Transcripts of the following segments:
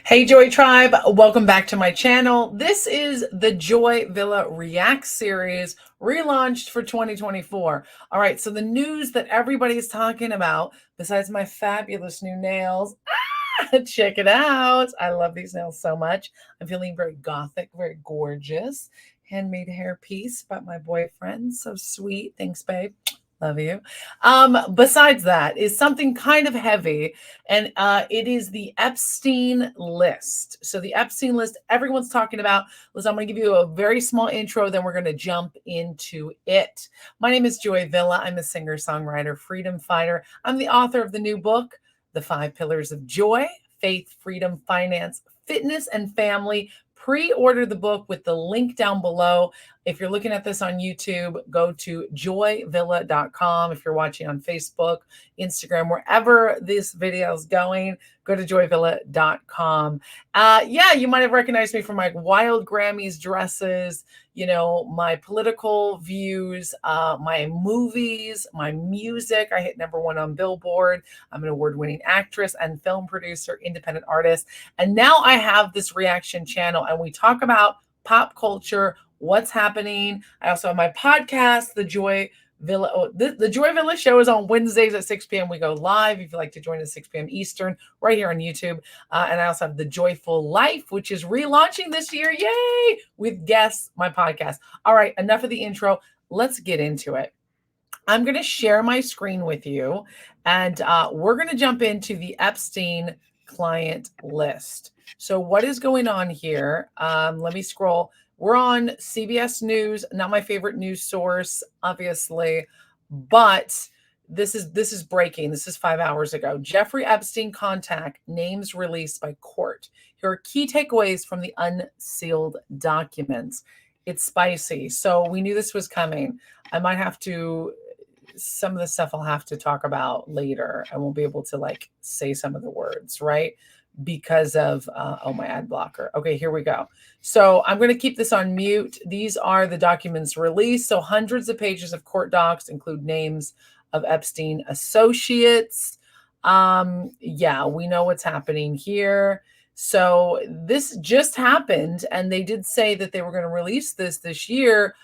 Hey Joy Tribe, welcome back to my channel. This is the Joy Villa React series relaunched for 2024. All right, so the news that everybody is talking about, besides my fabulous new nails, check it out. I love these nails so much. I'm feeling very gothic, very gorgeous. Handmade hairpiece by my boyfriend. So sweet. Thanks, babe. Love you. Besides that is something kind of heavy, and it is the Epstein List. So the Epstein List, everyone's talking about. Listen, I'm going to give you a very small intro, then we're going to jump into it. My name is Joy Villa. I'm a singer-songwriter, freedom fighter. I'm the author of the new book, The 5 Pillars of Joy: Faith, Freedom, Finance, Fitness, and Family. Pre-order the book with the link down below. If you're looking at this on YouTube, go to joyvilla.com. If you're watching on Facebook, Instagram, wherever this video is going, go to joyvilla.com. Yeah, you might have recognized me from my wild Grammys dresses, my political views, my movies, my music. I hit #1 on Billboard. I'm an award-winning actress and film producer, independent artist. And now I have this reaction channel, and we talk about pop culture, what's happening. I also have my podcast, The Joy Villa. Oh, the Joy Villa show is on Wednesdays at 6 p.m. We go live if you'd like to join us 6 p.m. Eastern, right here on YouTube. And I also have The Joyful Life, which is relaunching this year. Yay! With guests, my podcast. All right, enough of the intro. Let's get into it. I'm going to share my screen with you, and we're going to jump into the Epstein client list. So what is going on here? Let me scroll. We're on CBS News, not my favorite news source, obviously, but this is breaking. This is 5 hours ago. Jeffrey Epstein contact names released by court. Here are key takeaways from the unsealed documents. It's spicy. So we knew this was coming. I might have to, some of the stuff I'll have to talk about later. I won't be able to say some of the words, right? Because of, my ad blocker. Okay, here we go. So I'm going to keep this on mute. These are the documents released. So hundreds of pages of court docs include names of Epstein associates. Yeah, we know what's happening here. So this just happened, and they did say that they were going to release this year.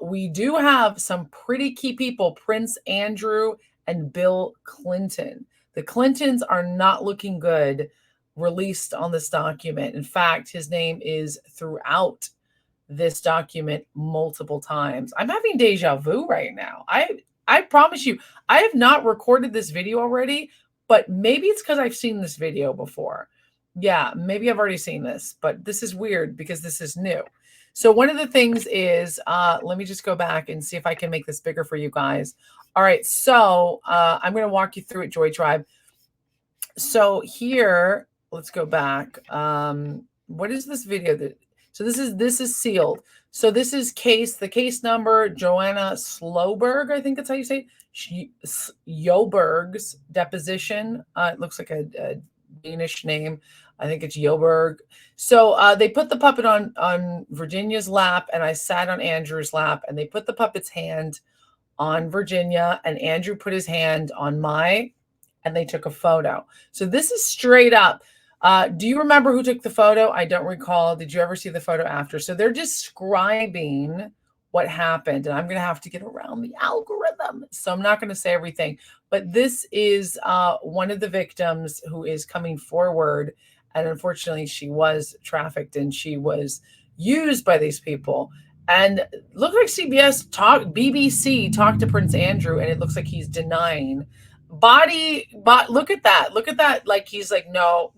We do have some pretty key people, Prince Andrew and Bill Clinton. The Clintons are not looking good released on this document. In fact, his name is throughout this document multiple times. I'm having deja vu right now. I promise you, I have not recorded this video already, but maybe it's because I've seen this video before. Yeah, maybe I've already seen this, but this is weird because this is new. So one of the things is, let me just go back and see if I can make this bigger for you guys. All right, so I'm going to walk you through it, Joy Tribe. So here, let's go back. What is this video? So this is sealed. So this is the case number, Joanna Sloberg, I think that's how you say it. Joberg's deposition. It looks like a Danish name. I think it's Joberg. So they put the puppet on Virginia's lap, and I sat on Andrew's lap, and they put the puppet's hand on Virginia, and Andrew put his hand on and they took a photo. So this is straight up. Do you remember who took the photo? I don't recall. Did you ever see the photo after? So they're describing what happened, and I'm going to have to get around the algorithm. So I'm not going to say everything, but this is one of the victims who is coming forward. And unfortunately, she was trafficked and she was used by these people. And look like BBC talked to Prince Andrew, and it looks like he's denying. Look at that. Look at that. Like he's like, no.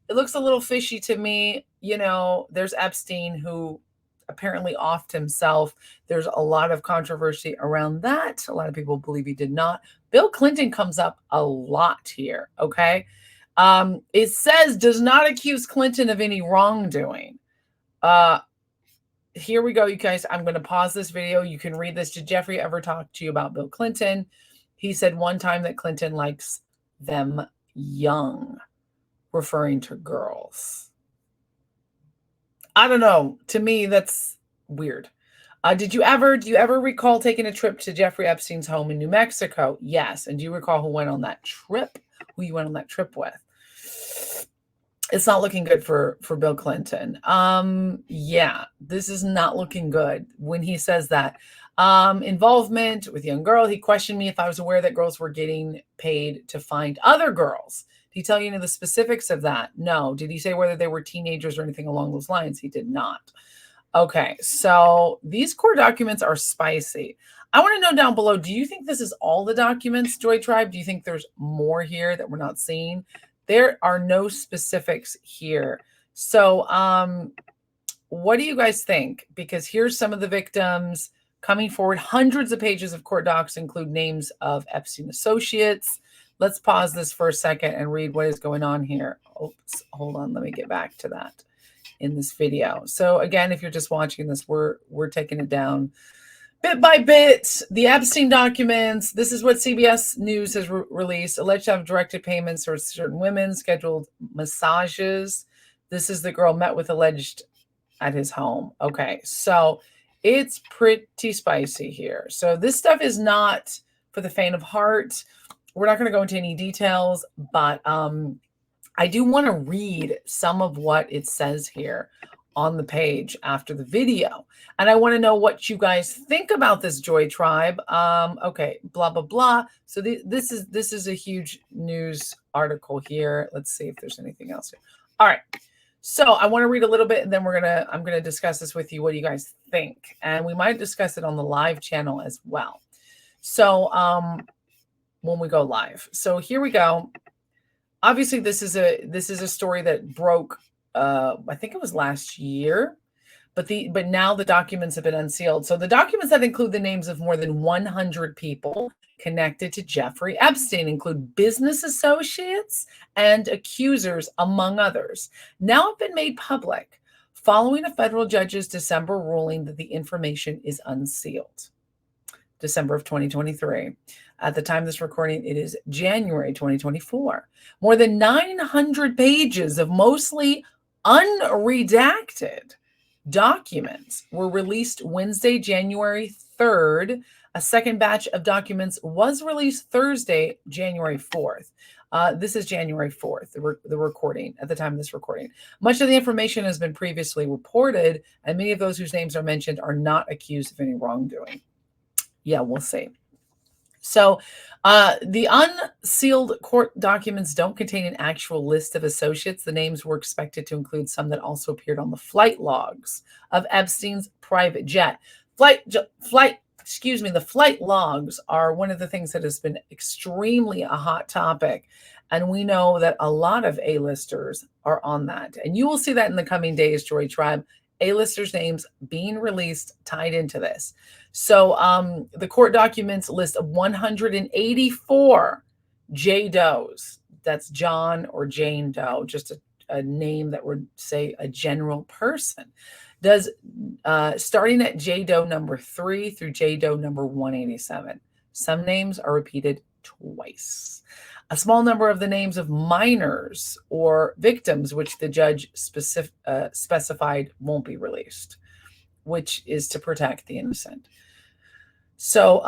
It looks a little fishy to me. There's Epstein, who apparently offed himself. There's a lot of controversy around that. A lot of people believe he did not. Bill Clinton comes up a lot here. Okay. It says does not accuse Clinton of any wrongdoing. Here we go, you guys. I'm going to pause this video. You can read this. Did Jeffrey ever talk to you about Bill Clinton? He said one time that Clinton likes them young, referring to girls. I don't know. To me, that's weird. Do you ever recall taking a trip to Jeffrey Epstein's home in New Mexico? Yes. And do you recall who you went on that trip with? It's not looking good for Bill Clinton. Yeah, this is not looking good when he says that. Involvement with young girl. He questioned me if I was aware that girls were getting paid to find other girls. Did he tell you any of the specifics of that? No. Did he say whether they were teenagers or anything along those lines? He did not. Okay, so these core documents are spicy. I want to know down below, do you think this is all the documents, Joy Tribe? Do you think there's more here that we're not seeing? There are no specifics here. So what do you guys think? Because here's some of the victims coming forward. Hundreds of pages of court docs include names of Epstein associates. Let's pause this for a second and read what is going on here. Oops, hold on. Let me get back to that in this video. So again, if you're just watching this, we're taking it down bit by bit. The Epstein documents, this is what CBS News has released, alleged to have directed payments for certain women, scheduled massages. This is the girl met with alleged at his home. Okay, so it's pretty spicy here. So this stuff is not for the faint of heart. We're not going to go into any details, but I do want to read some of what it says here on the page after the video. And I want to know what you guys think about this, Joy Tribe. Okay, blah, blah, blah. So this is a huge news article here. Let's see if there's anything else here. All right. So I want to read a little bit and then I'm going to discuss this with you. What do you guys think? And we might discuss it on the live channel as well. So when we go live. So here we go. Obviously, this is a story that broke, I think it was last year, but now the documents have been unsealed. So the documents that include the names of more than 100 people connected to Jeffrey Epstein include business associates and accusers, among others, now have been made public following a federal judge's December ruling that the information is unsealed. December of 2023. At the time of this recording, it is January 2024. More than 900 pages of mostly unredacted documents were released Wednesday, January 3rd. A second batch of documents was released Thursday, January 4th. This is January 4th, the recording, at the time of this recording. Much of the information has been previously reported, and many of those whose names are mentioned are not accused of any wrongdoing. Yeah, we'll see. So the unsealed court documents don't contain an actual list of associates. The names were expected to include some that also appeared on the flight logs of Epstein's private jet. The flight logs are one of the things that has been extremely a hot topic. And we know that a lot of A-listers are on that. And you will see that in the coming days, Joy Tribe. A-listers' names being released tied into this. So the court documents list of 184 J. Does. That's John or Jane Doe, just a name that would say a general person. Starting at J. Doe number 3 through J. Doe number 187. Some names are repeated twice. A small number of the names of minors or victims, which the judge specified won't be released, which is to protect the innocent. So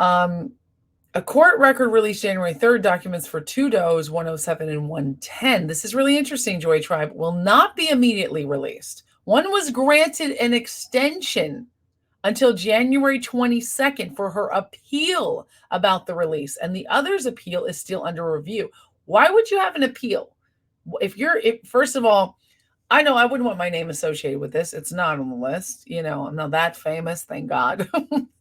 a court record released January 3rd documents for 2 Does, 107 and 110. This is really interesting, Joy Tribe, will not be immediately released. One was granted an extension until January 22nd for her appeal about the release, and the other's appeal is still under review. Why would you have an appeal? First of all, I know I wouldn't want my name associated with this. It's not on the list. You know, I'm not that famous, thank God.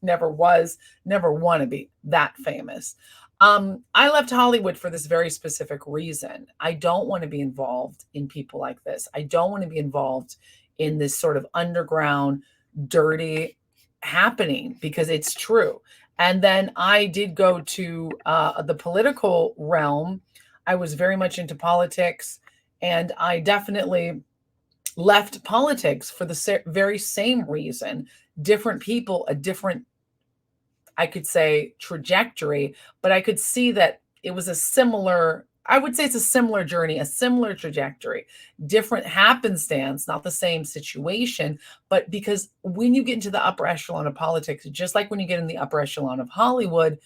Never was, never want to be that famous. I left Hollywood for this very specific reason. I don't want to be involved in people like this. I don't want to be involved in this sort of underground, dirty happening, because it's true. And then I did go to the political realm. I was very much into politics, and I definitely left politics for the very same reason. Different people, a different, I could say, trajectory, but I could see that it was a similar, I would say it's a similar journey, a similar trajectory, different happenstance, not the same situation. But because when you get into the upper echelon of politics, just like when you get in the upper echelon of Hollywood,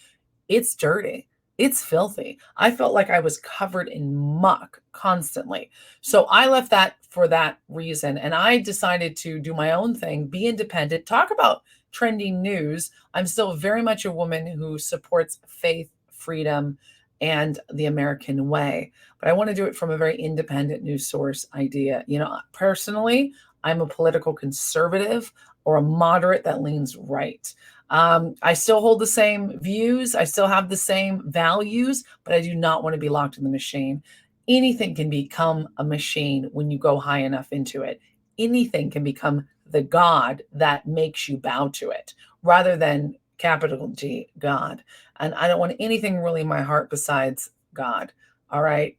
it's dirty. It's filthy. I felt like I was covered in muck constantly. So I left that for that reason. And I decided to do my own thing, be independent, talk about trending news. I'm still very much a woman who supports faith, freedom, and the American way. But I want to do it from a very independent news source idea. Personally, I'm a political conservative or a moderate that leans right. I still hold the same views. I still have the same values, but I do not want to be locked in the machine. Anything can become a machine when you go high enough into it. Anything can become the God that makes you bow to it rather than capital G, God. And I don't want anything really in my heart besides God. All right.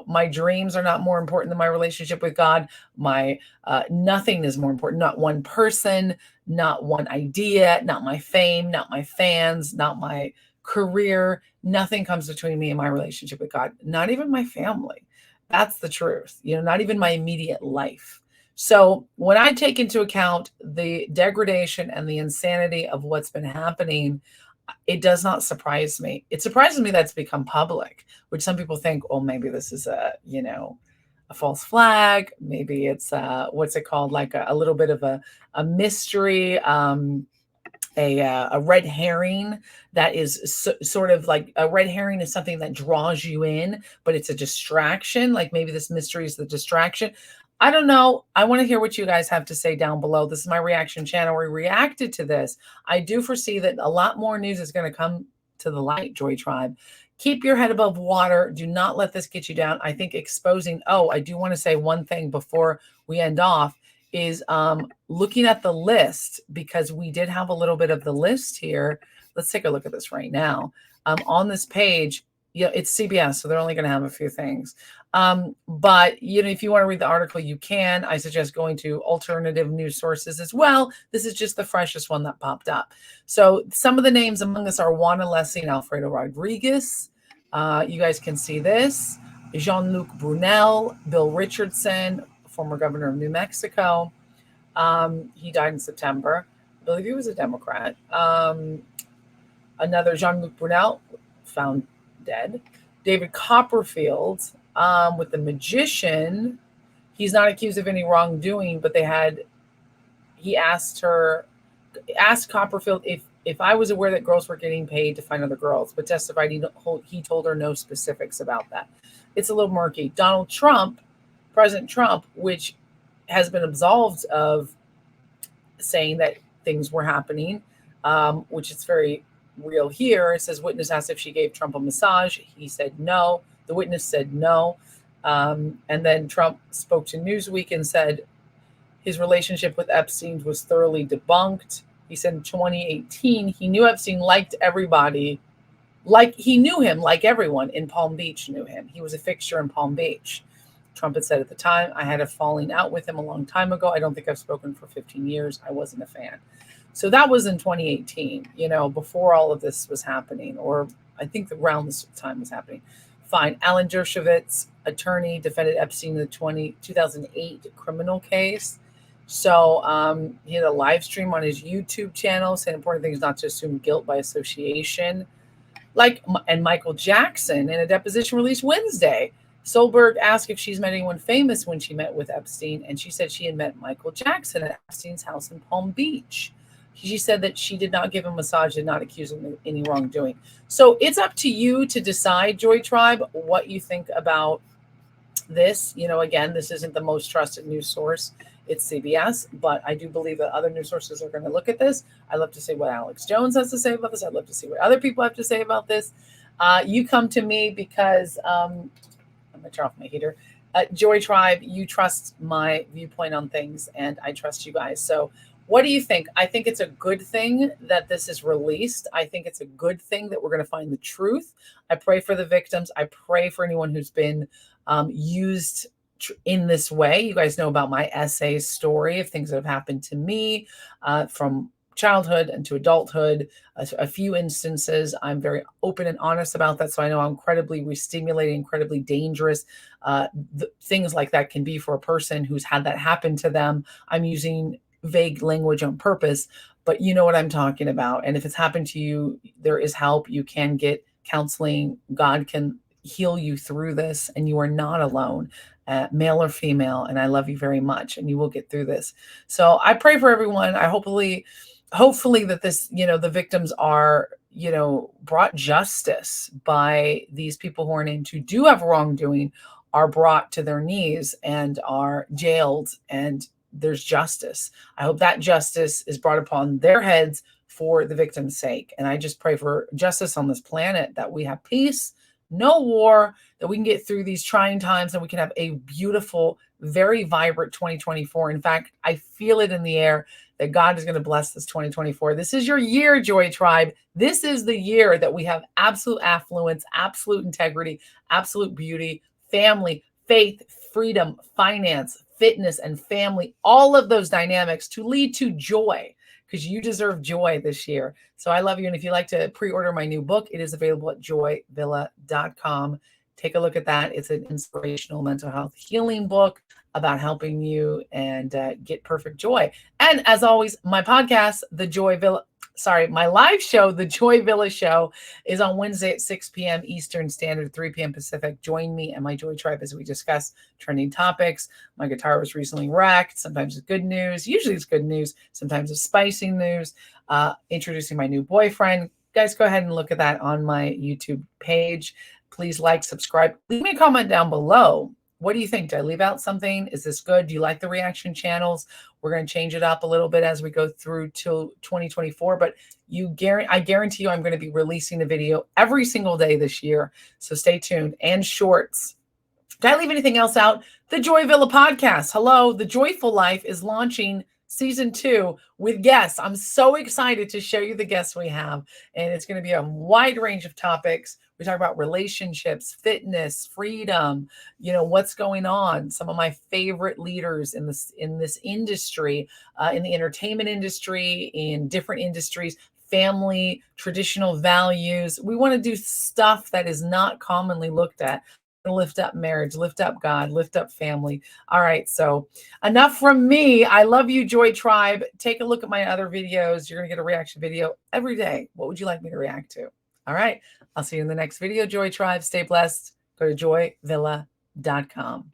My dreams are not more important than my relationship with God. My nothing is more important. Not one person, not one idea, not my fame, not my fans, not my career. Nothing comes between me and my relationship with God, not even my family. That's the truth, not even my immediate life. So when I take into account the degradation and the insanity of what's been happening, it does not surprise me. It surprises me that it's become public, which some people think, oh, maybe this is a false flag. Maybe it's what's it called? Like a little bit of a mystery, a red herring that is sort of like a red herring is something that draws you in, but it's a distraction. Like maybe this mystery is the distraction. I don't know. I want to hear what you guys have to say down below. This is my reaction channel. We reacted to this. I do foresee that a lot more news is going to come to the light, Joy Tribe. Keep your head above water. Do not let this get you down. I think exposing, I do want to say one thing before we end off is looking at the list, because we did have a little bit of the list here. Let's take a look at this right now. On this page, it's CBS, so they're only going to have a few things. But if you want to read the article, you can. I suggest going to alternative news sources as well. This is just the freshest one that popped up. So some of the names among us are Juan Alessi and Alfredo Rodriguez. You guys can see this. Jean-Luc Brunel, Bill Richardson, former governor of New Mexico. He died in September. I believe he was a Democrat. Another Jean-Luc Brunel, found dead. David Copperfield, with the magician. He's not accused of any wrongdoing, but he asked Copperfield if I was aware that girls were getting paid to find other girls, but testified he told her no specifics about that. It's a little murky. Donald Trump, President Trump, which has been absolved of saying that things were happening, which is very real here. It says witness asked if she gave Trump a massage. He said no. The witness said no. And then Trump spoke to Newsweek and said his relationship with Epstein was thoroughly debunked. He said in 2018, he knew Epstein liked everybody. Like he knew him, like everyone in Palm Beach knew him. He was a fixture in Palm Beach. Trump had said at the time, I had a falling out with him a long time ago. I don't think I've spoken for 15 years. I wasn't a fan. So that was in 2018, before all of this was happening, or I think around this time was happening. Fine. Alan Dershowitz, attorney, defended Epstein in the 2008 criminal case. So he had a live stream on his YouTube channel saying important things not to assume guilt by association. And Michael Jackson in a deposition released Wednesday. Solberg asked if she's met anyone famous when she met with Epstein, and she said she had met Michael Jackson at Epstein's house in Palm Beach. She said that she did not give him a massage, did not accuse him of any wrongdoing. So it's up to you to decide, Joy Tribe, what you think about this. Again, this isn't the most trusted news source. It's CBS, but I do believe that other news sources are going to look at this. I'd love to see what Alex Jones has to say about this. I'd love to see what other people have to say about this. You come to me because I'm going to turn off my heater. Joy Tribe, you trust my viewpoint on things, and I trust you guys. So what do you think? I think it's a good thing that this is released. I think it's a good thing that we're going to find the truth. I pray for the victims. I pray for anyone who's been used in this way. You guys know about my essay story of things that have happened to me from childhood and to adulthood. A few instances. I'm very open and honest about that. So I know how incredibly re-stimulating, incredibly dangerous things like that can be for a person who's had that happen to them. I'm using vague language on purpose, but you know what I'm talking about. And if it's happened to you, there is help. You can get counseling. God can heal you through this, and you are not alone, male or female. And I love you very much, and you will get through this. So I pray for everyone. I hopefully that this, the victims are, brought justice by these people who are named who do have wrongdoing, are brought to their knees and are jailed, and there's justice. I hope that justice is brought upon their heads for the victims' sake. And I just pray for justice on this planet, that we have peace, no war, that we can get through these trying times, and we can have a beautiful, very vibrant 2024. In fact, I feel it in the air that God is going to bless this 2024. This is your year, Joy Tribe. This is the year that we have absolute affluence, absolute integrity, absolute beauty, family, faith, freedom, finance, fitness, and family, all of those dynamics to lead to joy, because you deserve joy this year. So I love you. And if you'd like to pre-order my new book, it is available at joyvilla.com. Take a look at that. It's an inspirational mental health healing book about helping you and get perfect joy. And as always, my podcast, my live show, The Joy Villa Show, is on Wednesday at 6 p.m. Eastern Standard, 3 p.m. Pacific. Join me and my Joy Tribe as we discuss trending topics. My guitar was recently wrecked. Sometimes it's good news. Usually it's good news. Sometimes it's spicy news. Introducing my new boyfriend. Guys, go ahead and look at that on my YouTube page. Please like, subscribe. Leave me a comment down below. What do you think? Did I leave out something? Is this good? Do you like the reaction channels? We're going to change it up a little bit as we go through till 2024, but I guarantee you I'm going to be releasing a video every single day this year. So stay tuned. And shorts. Did I leave anything else out? The Joy Villa podcast. Hello. The Joyful Life is launching season 2 with guests. I'm so excited to show you the guests we have. And it's going to be a wide range of topics. We talk about relationships, fitness, freedom, what's going on. Some of my favorite leaders in this industry, in the entertainment industry, in different industries, family, traditional values. We want to do stuff that is not commonly looked at. Lift up marriage, lift up God, lift up family. All right, so enough from me. I love you, Joy Tribe. Take a look at my other videos. You're going to get a reaction video every day. What would you like me to react to? All right, I'll see you in the next video, Joy Tribe. Stay blessed. Go to joyvilla.com.